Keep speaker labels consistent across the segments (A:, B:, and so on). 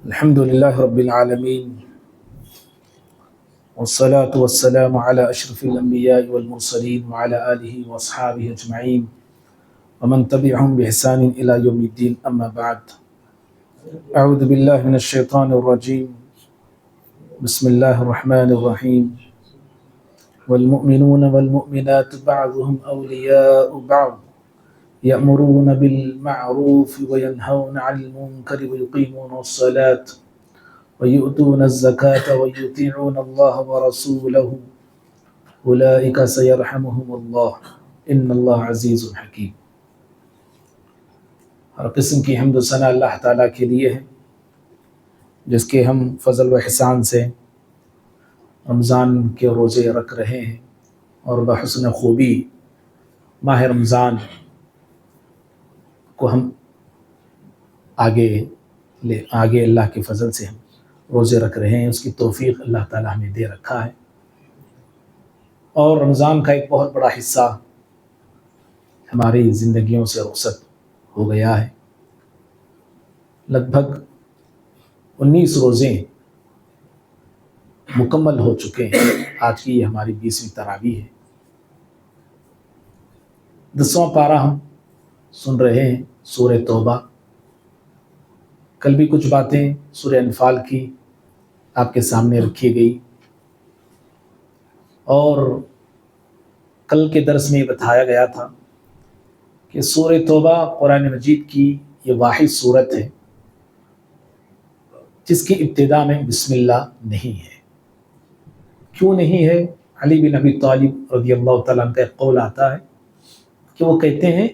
A: الحمد لله رب العالمين والصلاة والسلام على أشرف الأنبياء والمرسلين وعلى آله وأصحابه أجمعين ومن تبعهم بإحسان إلى يوم الدين أما بعد. أعوذ بالله من الشيطان الرجيم. بسم الله الرحمن الرحيم. والمؤمنون والمؤمنات بعضهم أولياء بعض يأمرون بالمعروف وينهون عن المنكر ويقيمون الصلاة ويؤتون الزكاة ويطيعون الله ورسوله أولئك سيرحمهم الله إن الله عزيز حكيم. ہر قسم کی حمد و ثنا اللہ تعالیٰ کے لیے ہے جس کے ہم فضل و احسان سے رمضان کے روزے رکھ رہے ہیں اور بحسن خوبی ماہ رمضان کو ہم آگے اللہ کے فضل سے ہم روزے رکھ رہے ہیں. اس کی توفیق اللہ تعالیٰ ہمیں دے رکھا ہے. اور رمضان کا ایک بہت بڑا حصہ ہماری زندگیوں سے رخصت ہو گیا ہے. لگ بھگ 19 روزے مکمل ہو چکے ہیں. آج کی یہ ہماری 20ویں تراویح ہے. 10واں پارہ ہم سن رہے ہیں سورہ توبہ. کل بھی کچھ باتیں سورہ انفال کی آپ کے سامنے رکھی گئی اور کل کے درس میں یہ بتایا گیا تھا کہ سورہ توبہ قرآن مجید کی یہ واحد سورت ہے جس کی ابتدا میں بسم اللہ نہیں ہے. کیوں نہیں ہے؟ علی بن ابی طالب رضی اللہ تعالیٰ عنہ کا ایک قول آتا ہے کہ وہ کہتے ہیں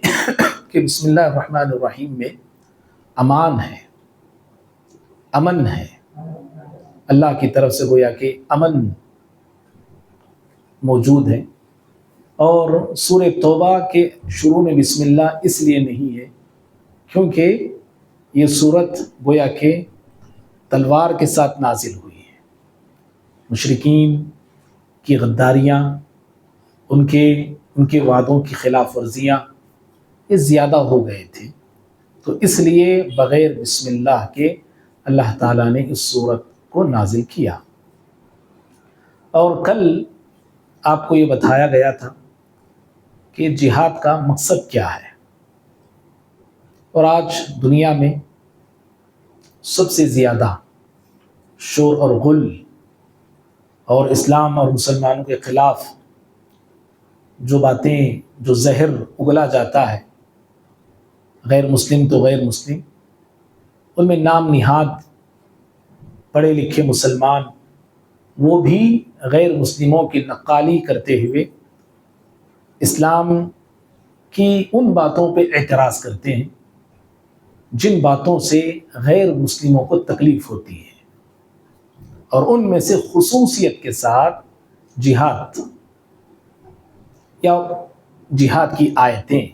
A: کہ بسم اللہ الرحمن الرحیم میں امان ہے، امن ہے. اللہ کی طرف سے گویا کہ امن موجود ہے. اور سورہ توبہ کے شروع میں بسم اللہ اس لیے نہیں ہے کیونکہ یہ سورت گویا کہ تلوار کے ساتھ نازل ہوئی ہے. مشرکین کی غداریاں، ان کے وعدوں کی خلاف ورزیاں یہ زیادہ ہو گئے تھے، تو اس لیے بغیر بسم اللہ کے اللہ تعالیٰ نے اس سورت کو نازل کیا. اور کل آپ کو یہ بتایا گیا تھا کہ جہاد کا مقصد کیا ہے. اور آج دنیا میں سب سے زیادہ شور اور غل اور اسلام اور مسلمانوں کے خلاف جو باتیں، جو زہر اگلا جاتا ہے، غیر مسلم تو غیر مسلم، ان میں نام نہاد پڑھے لکھے مسلمان وہ بھی غیر مسلموں کی نقالی کرتے ہوئے اسلام کی ان باتوں پہ اعتراض کرتے ہیں جن باتوں سے غیر مسلموں کو تکلیف ہوتی ہے. اور ان میں سے خصوصیت کے ساتھ جہاد یا جہاد کی آیتیں،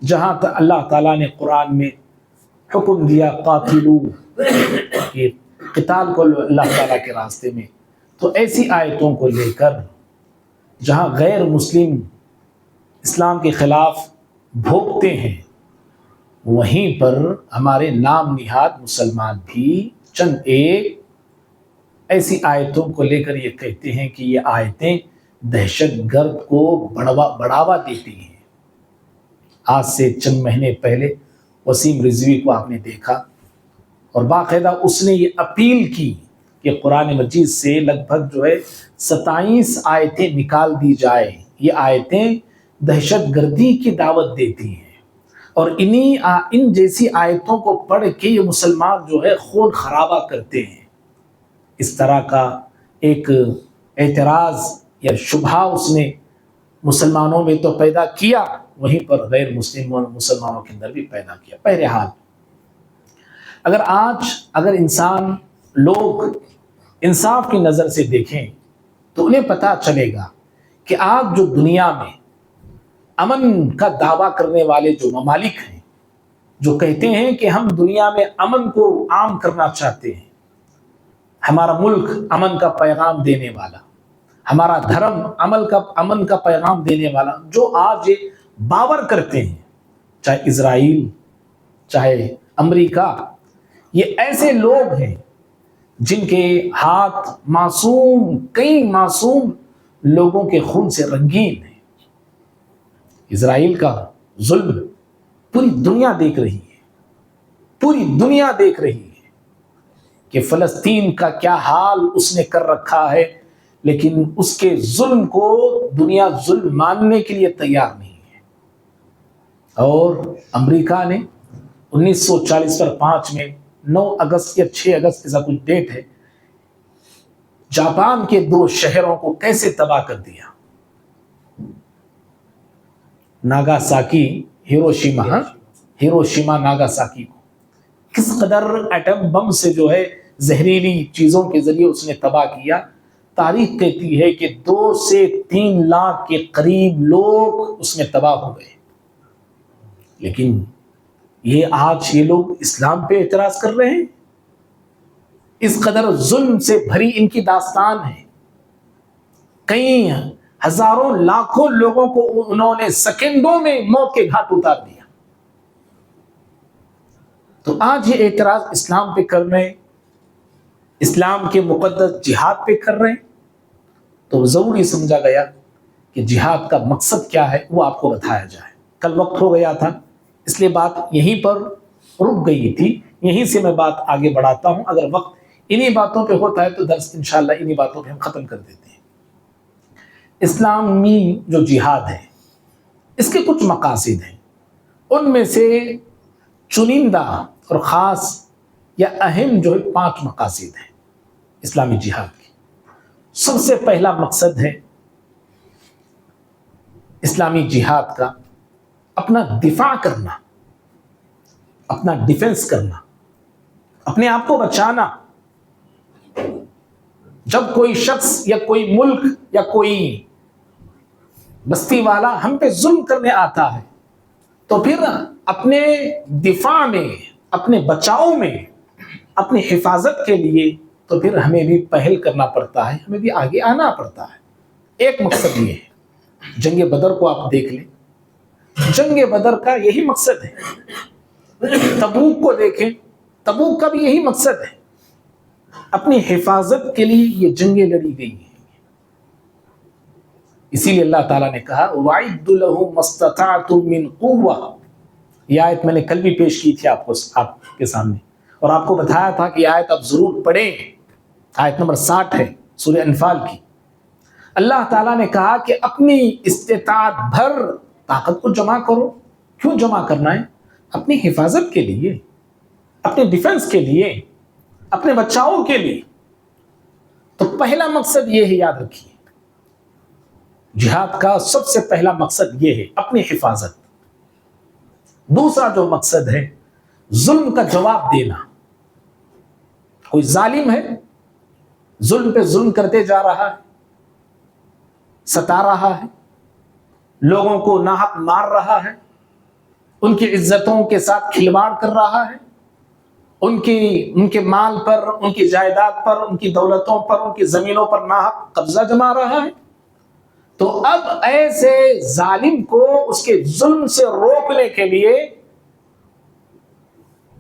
A: جہاں اللہ تعالیٰ نے قرآن میں حکم دیا قاتلو، کہ قتال کو اللہ تعالیٰ کے راستے میں، تو ایسی آیتوں کو لے کر جہاں غیر مسلم اسلام کے خلاف بھوکتے ہیں وہیں پر ہمارے نام نہاد مسلمان بھی چند ایک ایسی آیتوں کو لے کر یہ کہتے ہیں کہ یہ آیتیں دہشت گرد کو بڑھاوا دیتی ہیں. آج سے چند مہینے پہلے وسیم رضوی کو آپ نے دیکھا اور باقاعدہ اس نے یہ اپیل کی کہ قرآن مجید سے لگ بھگ 27 آیتیں نکال دی جائے. یہ آیتیں دہشت گردی کی دعوت دیتی ہیں اور ان جیسی آیتوں کو پڑھ کے یہ مسلمان خون خرابہ کرتے ہیں. اس طرح کا ایک اعتراض یا شبہ اس نے مسلمانوں میں تو پیدا کیا، وہیں پر غیر مسلمانوں کے اندر بھی پیدا کیا. بہرحال اگر لوگ انصاف کی نظر سے دیکھیں تو انہیں پتہ چلے گا کہ آج جو دنیا میں امن کا دعویٰ کرنے والے جو ممالک ہیں، جو کہتے ہیں کہ ہم دنیا میں امن کو عام کرنا چاہتے ہیں، ہمارا ملک امن کا پیغام دینے والا، ہمارا دھرم امن کا پیغام دینے والا، جو آج یہ باور کرتے ہیں چاہے اسرائیل، چاہے امریکہ، یہ ایسے لوگ ہیں جن کے ہاتھ معصوم، کئی معصوم لوگوں کے خون سے رنگین ہیں۔ اسرائیل کا ظلم پوری دنیا دیکھ رہی ہے، پوری دنیا دیکھ رہی ہے کہ فلسطین کا کیا حال اس نے کر رکھا ہے، لیکن اس کے ظلم کو دنیا ظلم ماننے کے لیے تیار نہیں ہے۔ اور امریکہ نے 1940 پر 5 میں 9 اگست یا 6 اگست ایسا کچھ ڈیٹ ہے، جاپان کے 2 شہروں کو کیسے تباہ کر دیا، ناگاساکی، ہیروشیما ناگاساکی کو کس قدر ایٹم بم سے جو ہے زہریلی چیزوں کے ذریعے اس نے تباہ کیا۔ تاریخ کہتی ہے کہ 2 سے 3 لاکھ کے قریب لوگ اس میں تباہ ہو گئے۔ لیکن یہ لوگ اسلام پہ اعتراض کر رہے ہیں، اس قدر ظلم سے بھری ان کی داستان ہے۔ کئی ہزاروں لاکھوں لوگوں کو انہوں نے سیکنڈوں میں موت کے گھاٹ اتار دیا۔ تو آج یہ اعتراض اسلام پہ کر رہے ہیں، اسلام کے مقدس جہاد پہ کر رہے ہیں، تو ضروری سمجھا گیا کہ جہاد کا مقصد کیا ہے وہ آپ کو بتایا جائے۔ کل وقت ہو گیا تھا، اس لیے بات یہیں پر رک گئی تھی، یہیں سے میں بات آگے بڑھاتا ہوں۔ اگر وقت انہی باتوں پہ ہوتا ہے تو درس انشاءاللہ انہی باتوں پہ ہم ختم کر دیتے ہیں۔ اسلامی جو جہاد ہے اس کے کچھ مقاصد ہیں، ان میں سے چنندہ اور خاص یا اہم جو ہے 5 مقاصد ہیں اسلامی جہاد کی۔ سب سے پہلا مقصد ہے اسلامی جہاد کا اپنا دفاع کرنا، اپنا ڈیفنس کرنا، اپنے آپ کو بچانا۔ جب کوئی شخص یا کوئی ملک یا کوئی بستی والا ہم پہ ظلم کرنے آتا ہے تو پھر اپنے دفاع میں، اپنے بچاؤ میں، اپنی حفاظت کے لیے تو پھر ہمیں بھی پہل کرنا پڑتا ہے، ہمیں بھی آگے آنا پڑتا ہے۔ ایک مقصد یہ ہے، جنگ بدر کو آپ دیکھ لیں، جنگ بدر کا یہی مقصد ہے۔ تبوک کو دیکھیں، تبوک کا بھی یہی مقصد ہے، اپنی حفاظت کے لیے یہ جنگیں لڑی گئی ہیں۔ اسی لیے اللہ تعالیٰ نے کہا وَأَعِدُّوا لَهُم مَا اسْتَطَعْتُم مِّن قُوَّةٍ، یہ آیت میں نے کل بھی پیش کی تھی آپ کے سامنے، اور آپ کو بتایا تھا کہ یہ آیت آپ ضرور پڑھیں، آیت نمبر 60 ہے سورہ انفال کی۔ اللہ تعالیٰ نے کہا کہ اپنی استطاعت بھر طاقت کو جمع کرو۔ کیوں جمع کرنا ہے؟ اپنی حفاظت کے لیے، اپنے ڈیفنس کے لیے، اپنے بچاؤ کے لیے۔ تو پہلا مقصد یہ ہے، یاد رکھیے، جہاد کا سب سے پہلا مقصد یہ ہے، اپنی حفاظت۔ دوسرا جو مقصد ہے، ظلم کا جواب دینا۔ کوئی ظالم ہے، ظلم پہ ظلم کرتے جا رہا ہے، ستا رہا ہے، لوگوں کو ناحق مار رہا ہے، ان کی عزتوں کے ساتھ کھلواڑ کر رہا ہے، ان کے مال پر، ان کی جائیداد پر، ان کی دولتوں پر، ان کی زمینوں پر ناحق قبضہ جما رہا ہے، تو اب ایسے ظالم کو اس کے ظلم سے روکنے کے لیے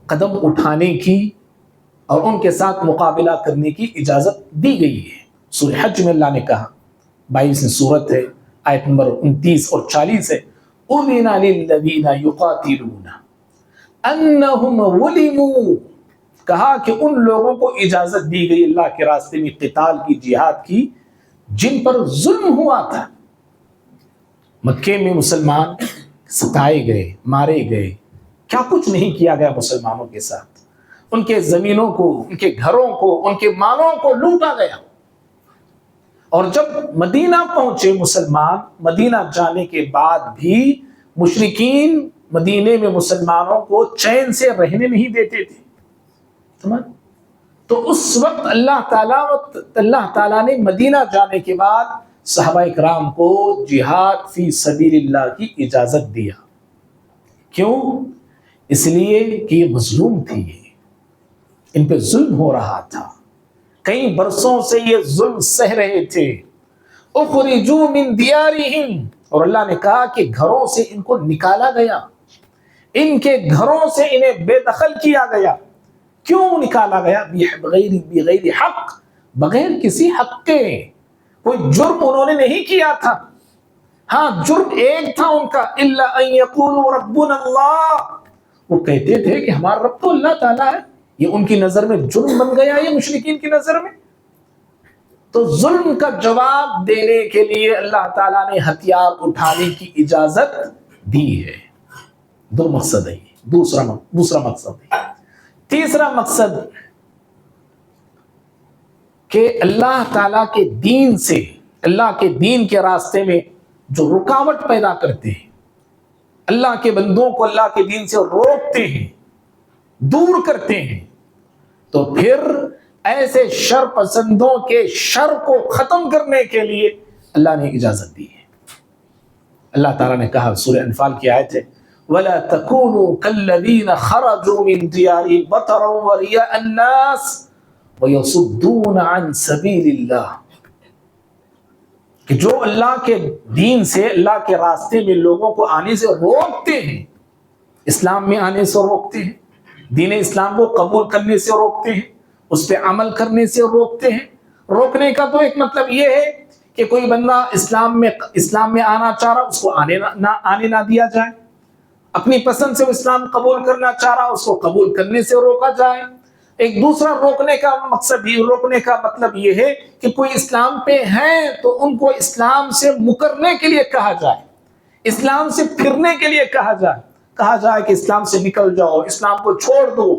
A: قدم اٹھانے کی اور ان کے ساتھ مقابلہ کرنے کی اجازت دی گئی ہے۔ سورہ حج میں اللہ نے کہا، 22 سورت ہے، آیت نمبر 29 اور 40 ہے، اُذِنَ لِلَّذِينَ يُقَاتِلُونَ أَنَّهُمْ ظُلِمُوا، کہا کہ ان لوگوں کو اجازت دی گئی اللہ کے راستے میں قتال کی، جہاد کی، جن پر ظلم ہوا تھا۔ مکے میں مسلمان ستائے گئے، مارے گئے، کیا کچھ نہیں کیا گیا مسلمانوں کے ساتھ، ان کے زمینوں کو، ان کے گھروں کو، ان کے مالوں کو لوٹا گیا۔ اور جب مدینہ پہنچے مسلمان، مدینہ جانے کے بعد بھی مشرکین مدینے میں مسلمانوں کو چین سے رہنے نہیں دیتے تھے۔ تو اس وقت اللہ تعالیٰ نے مدینہ جانے کے بعد صحابہ اکرام کو جہاد فی سبیل اللہ کی اجازت دیا۔ کیوں؟ اس لیے کہ یہ مظلوم تھی، ان پہ ظلم ہو رہا تھا، کئی برسوں سے یہ ظلم سہ رہے تھے۔ اخرجوا من دیارہم، اور اللہ نے کہا کہ گھروں سے ان کو نکالا گیا، ان کے گھروں سے انہیں بے دخل کیا گیا. کیوں نکالا گیا؟ بغیر حق، بغیر کسی حق کے. کوئی جرم انہوں نے نہیں کیا تھا. ہاں جرم ایک تھا ان کا، الا ان یقولوا ربنا اللہ، وہ کہتے تھے کہ ہمارا رب تو اللہ تعالیٰ ہے. یہ ان کی نظر میں جرم بن گیا، یہ مشرکین کی نظر میں. تو ظلم کا جواب دینے کے لیے اللہ تعالیٰ نے ہتھیار اٹھانے کی اجازت دی ہے. دو مقصد ہے. دوسرا مقصد ہے. تیسرا مقصد کہ اللہ تعالیٰ کے دین سے، اللہ کے دین کے راستے میں جو رکاوٹ پیدا کرتے ہیں، اللہ کے بندوں کو اللہ کے دین سے روکتے ہیں، دور کرتے ہیں، تو پھر ایسے شر پسندوں کے شر کو ختم کرنے کے لیے اللہ نے اجازت دی ہے. اللہ تعالیٰ نے کہا، سورہ انفال کی آیت ہے، وَلَا تَكُونُوا كَالَّذِينَ خَرَجُوا مِنْ دِيَارِهِمْ بَطَرًا وَرِيَاءَ النَّاسِ وَيَصُدُّونَ عَنْ سَبِيلِ اللَّهِ، کہ جو اللہ کے دین سے، اللہ کے راستے میں لوگوں کو آنے سے روکتے ہیں، اسلام میں آنے سے روکتے ہیں، دین اسلام کو قبول کرنے سے روکتے ہیں، اس پہ عمل کرنے سے روکتے ہیں. روکنے کا تو ایک مطلب یہ ہے کہ کوئی بندہ اسلام میں آنا چاہ رہا، اس کو آنے نہ دیا جائے. اپنی پسند سے وہ اسلام قبول کرنا چاہ رہا، اس کو قبول کرنے سے روکا جائے. ایک دوسرا روکنے کا مطلب یہ ہے کہ کوئی اسلام پہ ہیں تو ان کو اسلام سے مکرنے کے لیے کہا جائے، اسلام سے پھرنے کے لیے کہا جائے کہ اسلام سے نکل جاؤ، اسلام کو چھوڑ دو.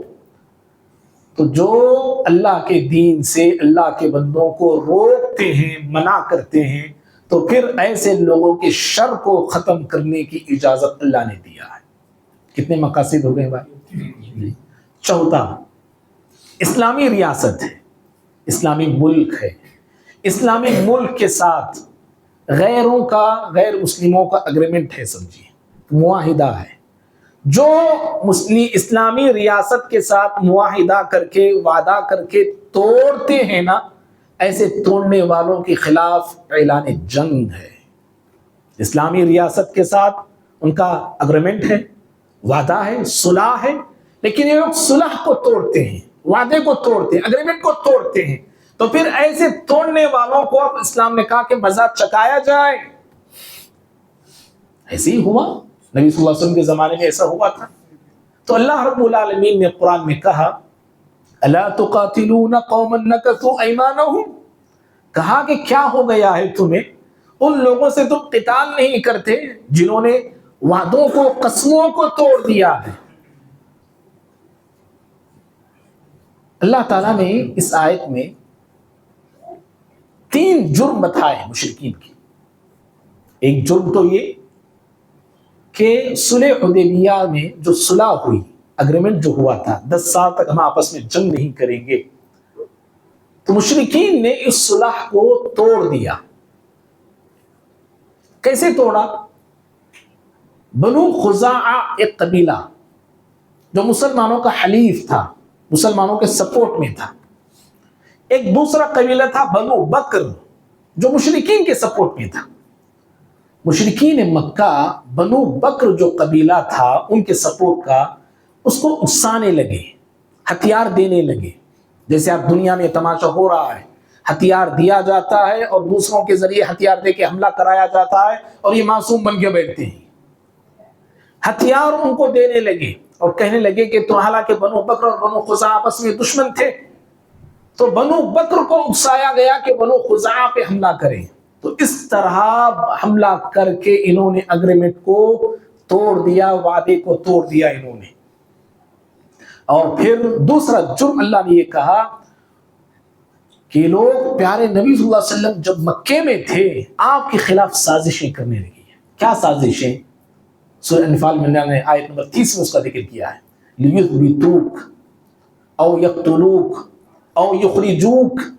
A: تو جو اللہ کے دین سے اللہ کے بندوں کو روکتے ہیں، منع کرتے ہیں، تو پھر ایسے لوگوں کے شر کو ختم کرنے کی اجازت اللہ نے دیا ہے. کتنے مقاصد ہو گئے بھائی؟ چوتھا، اسلامی ریاست ہے، اسلامی ملک ہے. اسلامی ملک کے ساتھ غیر مسلموں کا اگریمنٹ ہے، سمجھیے، معاہدہ ہے. جو اسلامی ریاست کے ساتھ معاہدہ کر کے، وعدہ کر کے توڑتے ہیں نا، ایسے توڑنے والوں کے خلاف اعلان جنگ ہے. اسلامی ریاست کے ساتھ ان کا اگریمنٹ ہے، وعدہ ہے، صلح ہے، لیکن یہ لوگ صلح کو توڑتے ہیں، وعدے کو توڑتے ہیں، اگریمنٹ کو توڑتے ہیں. تو پھر ایسے توڑنے والوں کو اب اسلام نے کہا کہ مزہ چکایا جائے. ایسے ہی ہوا، نبی صلی اللہ علیہ وسلم کے زمانے میں ایسا ہوا تھا. تو اللہ رب العالمین نے قرآن میں کہا، الا تقاتلون قوما نکثوا ایمانہم، کہا کہ کیا ہو گیا ہے تمہیں، ان لوگوں سے تم قتال نہیں کرتے جنہوں نے وعدوں کو، قسموں کو توڑ دیا ہے. اللہ تعالیٰ نے اس آیت میں 3 جرم بتائے مشرکین کے. ایک جرم تو یہ کہ صلح حدیبیہ میں جو صلح ہوئی، اگریمنٹ جو ہوا تھا 10 سال تک ہم آپس میں جنگ نہیں کریں گے، تو مشرکین نے اس صلح کو توڑ دیا. کیسے توڑا؟ بنو خزاعہ ایک قبیلہ جو مسلمانوں کا حلیف تھا، مسلمانوں کے سپورٹ میں تھا. ایک دوسرا قبیلہ تھا بنو بکر جو مشرکین کے سپورٹ میں تھا. مشرکین مکہ بنو بکر جو قبیلہ تھا ان کے سپورٹ کا، اس کو اکسانے لگے، ہتھیار دینے لگے. جیسے آپ دنیا میں تماشا ہو رہا ہے، ہتھیار دیا جاتا ہے اور دوسروں کے ذریعے ہتھیار دے کے حملہ کرایا جاتا ہے اور یہ معصوم بن کے بیٹھتے ہیں. ہتھیار ان کو دینے لگے اور کہنے لگے کہ تو حالانکہ بنو بکر اور بنو خزاعہ آپس میں دشمن تھے، تو بنو بکر کو اکسایا گیا کہ بنو خزاعہ پہ حملہ کریں. تو اس طرح حملہ کر کے انہوں نے اگریمنٹ کو توڑ دیا، وعدے کو توڑ دیا انہوں نے. اور پھر دوسرا جرم اللہ نے یہ کہا کہ لوگ پیارے نبی صلی اللہ علیہ وسلم جب مکے میں تھے آپ کے خلاف سازشیں کرنے لگی ہیں. کیا سازشیں؟ سورہ انفال میں اللہ نے آیت نمبر 30 میں اس کا ذکر کیا ہے، لِيُثْبِتُوكَ او يَقْتُلُوكَ او يُخْرِجُوكَ،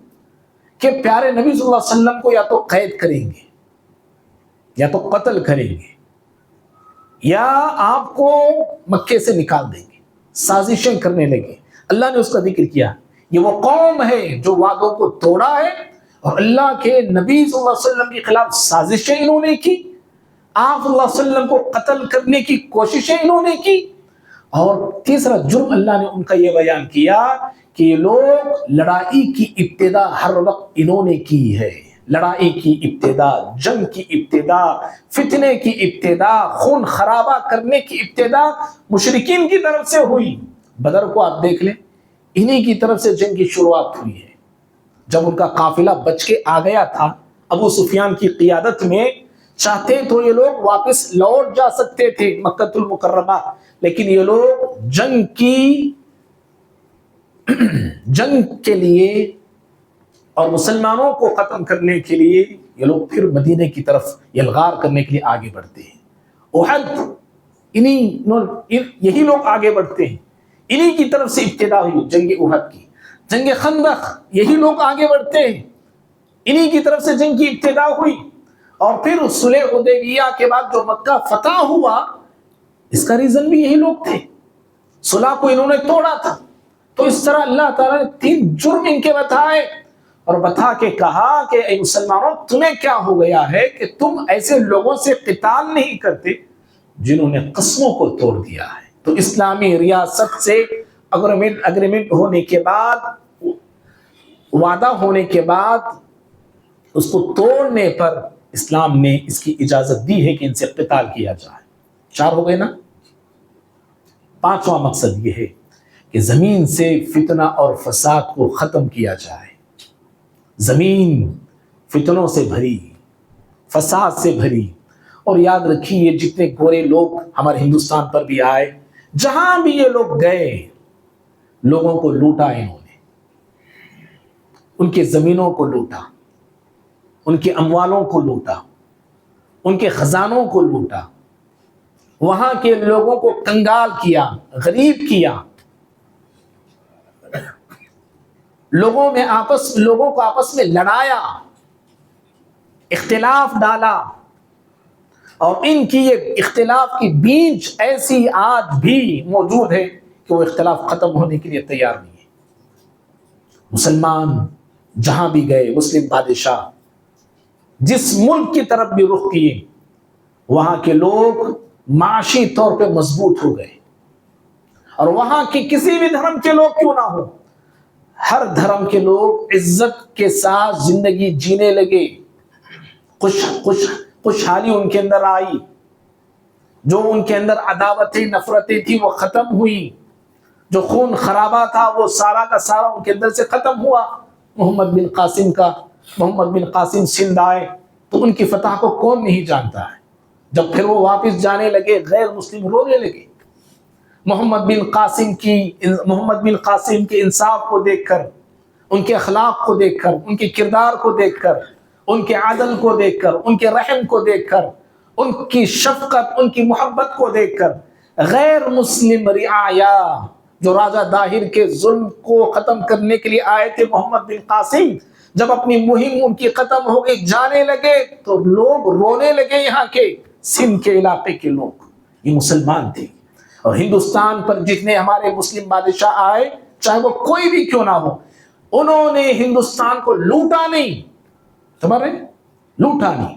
A: کہ پیارے نبی صلی اللہ علیہ وسلم کو یا تو قید کریں گے، یا تو قتل کریں گے، یا آپ کو مکے سے نکال دیں گے. سازشیں کرنے لگے. اللہ نے اس کا ذکر کیا، یہ وہ قوم ہے جو وعدوں کو توڑا ہے اور اللہ کے نبی صلی اللہ علیہ وسلم کے خلاف سازشیں انہوں نے کی، آپ صلی اللہ علیہ وسلم کو قتل کرنے کی کوششیں انہوں نے کی. اور تیسرا جرم اللہ نے ان کا یہ بیان کیا کہ یہ لوگ لڑائی کی ابتدا ہر وقت انہوں نے کی ہے. لڑائی کی ابتدا، جنگ کی ابتدا، فتنے کی ابتدا، خون خرابہ کرنے کی ابتدا مشرکین کی طرف سے ہوئی. بدر کو آپ دیکھ لیں، انہی کی طرف سے جنگ کی شروعات ہوئی ہے. جب ان کا قافلہ بچ کے آ گیا تھا ابو سفیان کی قیادت میں، چاہتے تو یہ لوگ واپس لوٹ جا سکتے تھے مکۃ المکرمہ، لیکن یہ لوگ جنگ کے لیے اور مسلمانوں کو ختم کرنے کے لیے یہ لوگ پھر مدینے کی طرف یلغار کرنے کے لیے آگے بڑھتے ہیں. احد یہی لوگ آگے بڑھتے ہیں، انہی کی طرف سے ابتدا ہوئی جنگ احد کی. جنگ خندق یہی لوگ آگے بڑھتے ہیں، انہی کی طرف سے جنگ کی ابتدا ہوئی. اور پھر صلح حدیبیہ کے بعد جو مکہ فتح ہوا، اس کا ریزن بھی یہی لوگ تھے. صلح کو انہوں نے توڑا تھا. تو اس طرح اللہ تعالیٰ نے 3 جرم ان کے بتائے اور بتا کے کہا کہ اے مسلمانوں، تمہیں کیا ہو گیا ہے کہ تم ایسے لوگوں سے قتال نہیں کرتے جنہوں نے قسموں کو توڑ دیا ہے. تو اسلامی ریاست سے اگریمنٹ ہونے کے بعد، وعدہ ہونے کے بعد، اس کو توڑنے پر اسلام نے اس کی اجازت دی ہے کہ ان سے قتال کیا جائے. 4 ہو گئے نا. 5واں مقصد یہ ہے کہ زمین سے فتنہ اور فساد کو ختم کیا جائے. زمین فتنوں سے بھری، فساد سے بھری. اور یاد رکھیے، جتنے گورے لوگ ہمارے ہندوستان پر بھی آئے، جہاں بھی یہ لوگ گئے، لوگوں کو لوٹا. انہوں نے ان کے زمینوں کو لوٹا، ان کے اموالوں کو لوٹا، ان کے خزانوں کو لوٹا، وہاں کے لوگوں کو کنگال کیا، غریب کیا، لوگوں کو آپس میں لڑایا، اختلاف ڈالا. اور ان کی یہ اختلاف کی بیج ایسی آج بھی موجود ہے کہ وہ اختلاف ختم ہونے کے لیے تیار نہیں ہے. مسلمان جہاں بھی گئے، مسلم بادشاہ جس ملک کی طرف بھی رخ کیے، وہاں کے لوگ معاشی طور پہ مضبوط ہو گئے. اور وہاں کی کسی بھی دھرم کے لوگ کیوں نہ ہو، ہر دھرم کے لوگ عزت کے ساتھ زندگی جینے لگے. خوشحالی ان کے اندر آئی. جو ان کے اندر عداوتیں، نفرتیں تھیں، وہ ختم ہوئی. جو خون خرابہ تھا، وہ سارا کا سارا ان کے اندر سے ختم ہوا. محمد بن قاسم سندھ آئے تو ان کی فتح کو کون نہیں جانتا ہے. جب پھر وہ واپس جانے لگے، غیر مسلم رونے لگے. محمد بن قاسم کے انصاف کو دیکھ کر، ان کے اخلاق کو دیکھ کر، ان کے کردار کو دیکھ کر، ان کے عدل کو دیکھ کر، ان کے رحم کو دیکھ کر، ان کی شفقت، ان کی محبت کو دیکھ کر، غیر مسلم رعایا جو راجہ داہر کے ظلم کو ختم کرنے کے لیے آئے تھے، محمد بن قاسم، جب اپنی مہم ان کی ختم ہو گئی، جانے لگے تو لوگ رونے لگے. یہاں کے سندھ کے علاقے کے لوگ، یہ مسلمان تھے. اور ہندوستان پر جتنے ہمارے مسلم بادشاہ آئے، چاہے وہ کوئی بھی کیوں نہ ہو، انہوں نے ہندوستان کو لوٹا نہیں. سمجھ رہے؟ لوٹا نہیں.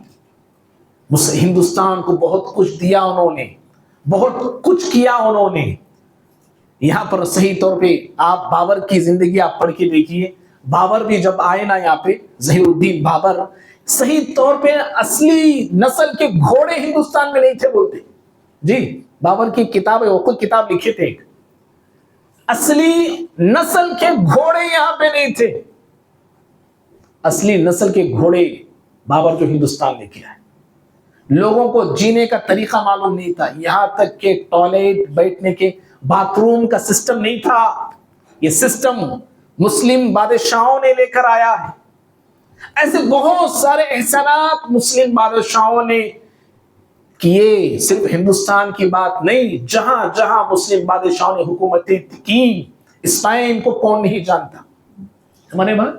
A: ہندوستان کو بہت کچھ دیا انہوں نے، بہت کچھ کیا انہوں نے. یہاں پر صحیح طور پہ آپ بابر کی زندگی آپ پڑھ کے دیکھیے. بابر بھی جب آئے نا یہاں پہ، ظہیر الدین بابر، صحیح طور پہ اصلی نسل کے گھوڑے ہندوستان میں نہیں تھے بولتے. جی، بابر کی کتاب ہے، وہ کوئی کتاب لکھے تھے، اصلی نسل کے گھوڑے یہاں پہ نہیں تھے. اصلی نسل کے گھوڑے بابر جو ہندوستان نے کیا ہے. لوگوں کو جینے کا طریقہ معلوم نہیں تھا، یہاں تک کہ ٹوائلٹ، بیٹھنے کے باتھ روم کا سسٹم نہیں تھا. یہ سسٹم مسلم بادشاہوں نے لے کر آیا ہے. ایسے بہت سارے احسانات مسلم بادشاہوں نے کیے. صرف ہندوستان کی بات نہیں، جہاں جہاں مسلم بادشاہوں نے حکومتیں کی، اسپین کو کون نہیں جانتا. ہمارے بات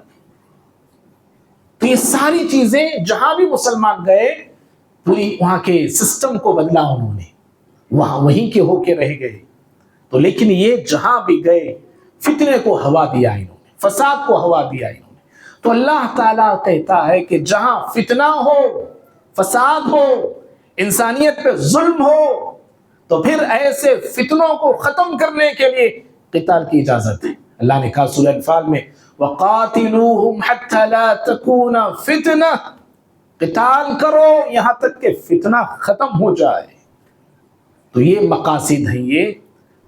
A: تو یہ ساری چیزیں جہاں بھی مسلمان گئے، پوری وہاں کے سسٹم کو بدلا انہوں نے، وہاں وہیں کے ہو کے رہ گئے. تو لیکن یہ جہاں بھی گئے، فتنے کو ہوا دیا انہوں نے، فساد کو ہوا دیا انہوں نے. تو اللہ تعالیٰ کہتا ہے کہ جہاں فتنہ ہو، فساد ہو، انسانیت پہ ظلم ہو، تو پھر ایسے فتنوں کو ختم کرنے کے لیے قتال کی اجازت ہے۔ اللہ نے کہا سورہ انفال میں وَقَاتِلُوهُمْ حَتَّى لَا تَكُونَ فِتْنَةٌ، قتال کرو یہاں تک کہ فتنہ ختم ہو جائے۔ تو یہ مقاصد ہیں، یہ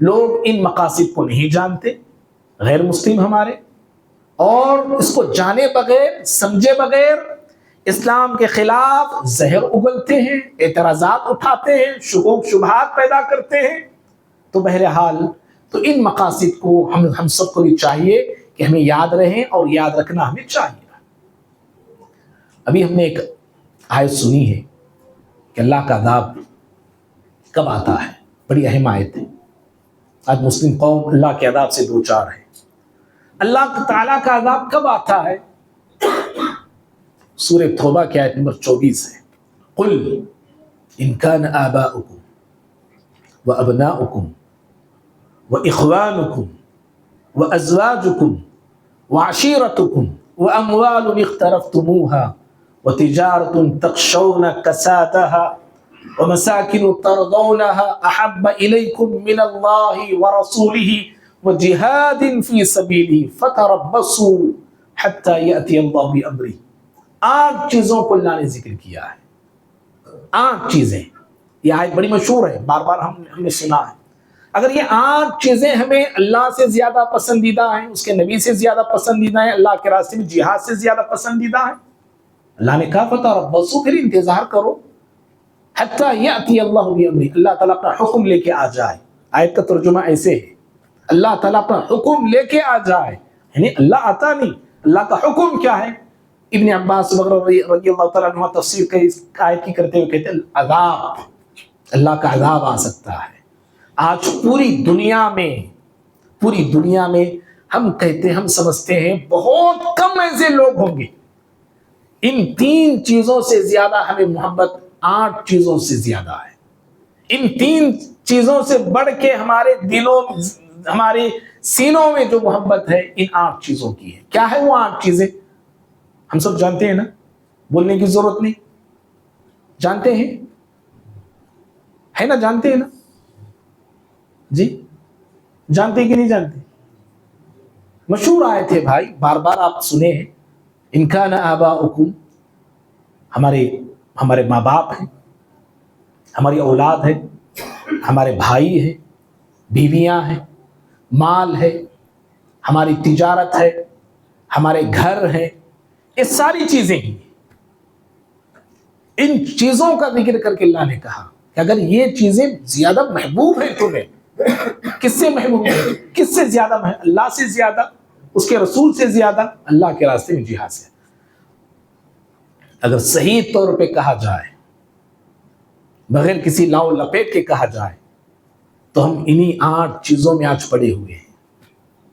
A: لوگ ان مقاصد کو نہیں جانتے، غیر مسلم ہمارے، اور اس کو جانے بغیر سمجھے بغیر اسلام کے خلاف زہر اگلتے ہیں، اعتراضات اٹھاتے ہیں، شکوک شبہات پیدا کرتے ہیں۔ تو بہرحال تو ان مقاصد کو ہم سب کو بھی چاہیے کہ ہمیں یاد رہیں اور یاد رکھنا ہمیں چاہیے۔ ابھی ہم نے ایک آیت سنی ہے کہ اللہ کا عذاب کب آتا ہے، بڑی اہم آیت ہے۔ آج مسلم قوم اللہ کے عذاب سے دوچار ہے۔ اللہ تعالیٰ کا عذاب کب آتا ہے؟ سورہ توبہ کی آیت نمبر 24 ہے۔ قل ان کان آباؤکم وابناؤکم واخوانکم وازواجکم وعشیرتکم واموال اقترفتموها وتجارة تخشون كسادها ومساكن ترضونها أحب إليكم من الله ورسوله وجهاد في سبيله فتربصوا حتى يأتي الله بأمره۔ 8 چیزوں کو اللہ نے ذکر کیا ہے، 8 چیزیں۔ یہ آیت بڑی مشہور ہے، بار بار ہم نے سنا ہے۔ اگر یہ 8 چیزیں ہمیں اللہ سے زیادہ پسندیدہ ہیں، اس کے نبی سے زیادہ پسندیدہ ہیں، اللہ کے راستے میں جہاد سے زیادہ پسندیدہ ہیں، اللہ نے کہا فتربصوا، پھر انتظار کرو، حتی یأتی اللہ بامرہ، اللہ تعالیٰ اپنا حکم لے کے آ جائے۔ آیت کا ترجمہ ایسے ہے، اللہ تعالیٰ اپنا حکم لے کے آ جائے، یعنی اللہ آتا نہیں، اللہ کا حکم کیا ہے؟ ابن عباس رضی اللہ تعالیٰ عنہ تفسیر کا اس آیت کی کرتے ہوئے کہتے ہیں عذاب، اللہ کا عذاب آ سکتا ہے۔ آج پوری دنیا میں ہم کہتے ہیں، ہم سمجھتے ہیں بہت کم ایسے لوگ ہوں گے، ان 3 چیزوں سے زیادہ ہمیں محبت 8 چیزوں سے زیادہ ہے۔ ان 3 چیزوں سے بڑھ کے ہمارے دلوں، ہمارے سینوں میں جو محبت ہے ان 8 چیزوں کی ہے۔ کیا ہے وہ 8 چیزیں؟ ہم سب جانتے ہیں نا، بولنے کی ضرورت نہیں، جانتے ہیں، ہے نا، جانتے ہیں نا جی، جانتے کہ نہیں جانتے؟ مشہور آئے تھے بھائی، بار بار آپ سنے ہیں، ان کان آباؤکم، ہمارے ماں باپ ہیں، ہماری اولاد ہے، ہمارے بھائی ہیں، بیویاں ہیں، مال ہے، ہماری تجارت ہے، ہمارے گھر ہیں، یہ ساری چیزیں ہیں۔ ان چیزوں کا ذکر کر کے اللہ نے کہا کہ اگر یہ چیزیں زیادہ محبوب ہیں تمہیں، کس سے محبوب ہیں؟ کس سے زیادہ؟ اللہ سے زیادہ، اس کے رسول سے زیادہ، اللہ کے راستے میں جہاد سے۔ اگر صحیح طور پہ کہا جائے، بغیر کسی لاؤ لپیٹ کے کہا جائے، تو ہم انہی 8 چیزوں میں آج پڑے ہوئے ہیں،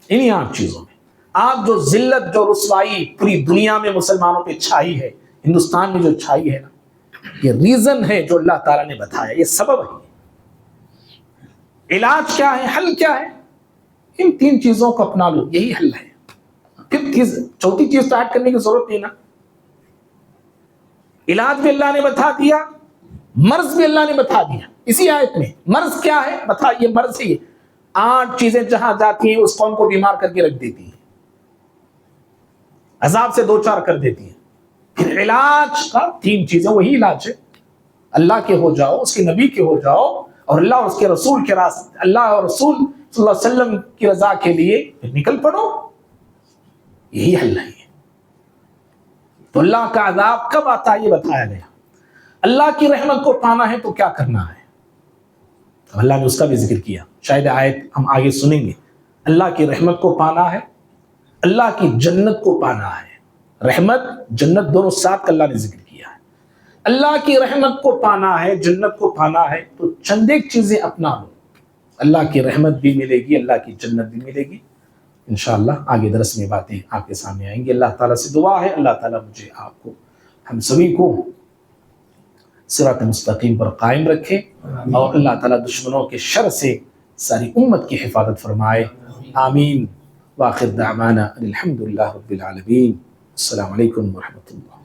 A: انہی 8 چیزوں میں۔ آج جو ذلت، جو رسوائی پوری دنیا میں مسلمانوں پہ چھائی ہے، ہندوستان میں جو چھائی ہے نا، یہ ریزن ہے جو اللہ تعالیٰ نے بتایا، یہ سبب ہے۔ علاج کیا ہے؟ حل کیا ہے؟ ان 3 چیزوں کو اپنا لو، یہی حل ہے۔ پھر چوتھی چیز تو ایڈ کرنے کی ضرورت نہیں نا۔ علاج بھی اللہ نے بتا دیا، مرض بھی اللہ نے بتا دیا اسی آیت میں۔ مرض کیا ہے بتا، یہ مرض ہے، 8 چیزیں جہاں جاتی ہیں اس قوم کو بیمار کر کے رکھ دیتی ہیں، عذاب سے دوچار کر دیتی ہیں۔ پھر علاج کا 3 چیزیں، وہی علاج ہے، اللہ کے ہو جاؤ، اس کے نبی کے ہو جاؤ، اور اللہ اور اس کے رسول کے راستے، اللہ اور رسول صلی اللہ علیہ وسلم کی رضا کے لیے پھر نکل پڑو، یہی حل ہے۔ تو اللہ کا عذاب کب آتا ہے یہ بتایا گیا۔ اللہ کی رحمت کو پانا ہے تو کیا کرنا ہے؟ اللہ نے اس کا بھی ذکر کیا، شاید آیت ہم آگے سنیں گے۔ اللہ کی رحمت کو پانا ہے، اللہ کی جنت کو پانا ہے۔ رحمت جنت دونوں ساتھ کا اللہ نے ذکر کیا ہے۔ اللہ کی رحمت کو پانا ہے، جنت کو پانا ہے، تو چند ایک چیزیں اپنا لو، اللہ کی رحمت بھی ملے گی، اللہ کی جنت بھی ملے گی۔ انشاءاللہ آگے درس میں باتیں آپ کے سامنے آئیں گی۔ اللہ تعالیٰ سے دعا ہے اللہ تعالیٰ مجھے، آپ کو، ہم سبھی کو صراط مستقیم پر قائم رکھے، اور اللہ تعالیٰ دشمنوں کے شر سے ساری امت کی حفاظت فرمائے، آمین۔ وآخر دعوانا الحمدللہ رب العالمین۔ السلام علیکم ورحمۃ اللہ۔